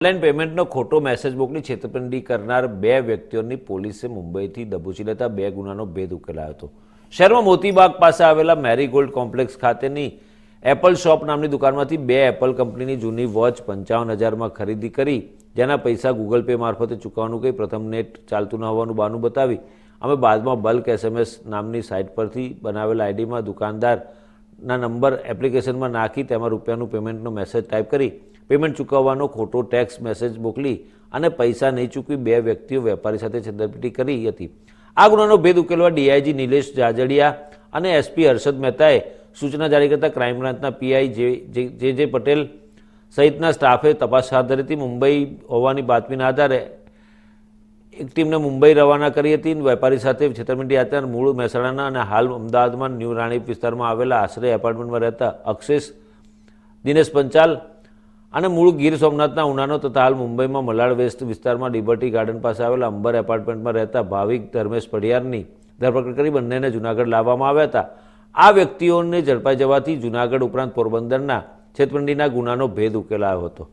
Online પેમેન્ટનો ખોટો message મોકલી છેતરપિંડી કરનાર બે વ્યક્તિઓની પોલીસે મુંબઈથી દબોચી લેતા બે ગુનાનો ભેદ ઉકેલાયો હતો। શહેરમાં મોતીબાગ પાસે આવેલા મેરીગોલ્ડ કોમ્પ્લેક્સ ખાતેની એપલ શોપ નામની દુકાનમાંથી બે એપલ કંપનીની જૂની વોચ 55,000માં ખરીદી કરી, જેના પૈસા ગૂગલ પે મારફતે ચૂકવવાનું કહી પ્રથમ નેટ ચાલતું ન હોવાનું બહાનું બતાવી અમે બાદમાં બલ્ક SMS નામની સાઇટ પરથી બનાવેલા આઈડીમાં દુકાનદારના નંબર એપ્લિકેશનમાં નાખી તેમાં રૂપિયાનું પેમેન્ટનો મેસેજ ટાઈપ કરી પેમેન્ટ ચૂકવવાનો ખોટો ટેક્સ્ટ મેસેજ મોકલી અને પૈસા નહીં ચૂકવી બે વ્યક્તિઓ વેપારી સાથે છેતરપિંડી કરી હતી। આ ગુનાનો ભેદ ઉકેલવા ડીઆઈજી નિલેશ જાજડિયા અને એસપી હર્ષદ મહેતાએ સૂચના જારી કરતા ક્રાઇમ બ્રાન્ચના પીઆઈ જે પટેલ સહિતના સ્ટાફે તપાસ હાથ ધરી હતી। મુંબઈ હોવાની બાતમીના આધારે એક ટીમને મુંબઈ રવાના કરી હતી। વેપારી સાથે છેતરપિંડી આચરનાર મૂળ મહેસાણાના અને હાલ અમદાવાદમાં ન્યૂ રાણીપ વિસ્તારમાં આવેલા આશ્રય એપાર્ટમેન્ટમાં રહેતા અક્ષેશ દિનેશ પંચાલ અને મૂળ ગીર સોમનાથના ઉનાનો તથા હાલ મુંબઈમાં મલાડ વેસ્ટ વિસ્તારમાં લિબર્ટી ગાર્ડન પાસે આવેલા અંબર એપાર્ટમેન્ટમાં રહેતા ભાવિક ધર્મેશ પડિયારની ધરપકડ કરી બંનેને જૂનાગઢ લાવવામાં આવ્યા હતા। આ વ્યક્તિઓને ઝડપાઈ જવાથી જૂનાગઢ ઉપરાંત પોરબંદરના છેતરપિંડીના ગુનાનો ભેદ ઉકેલાયો હતો।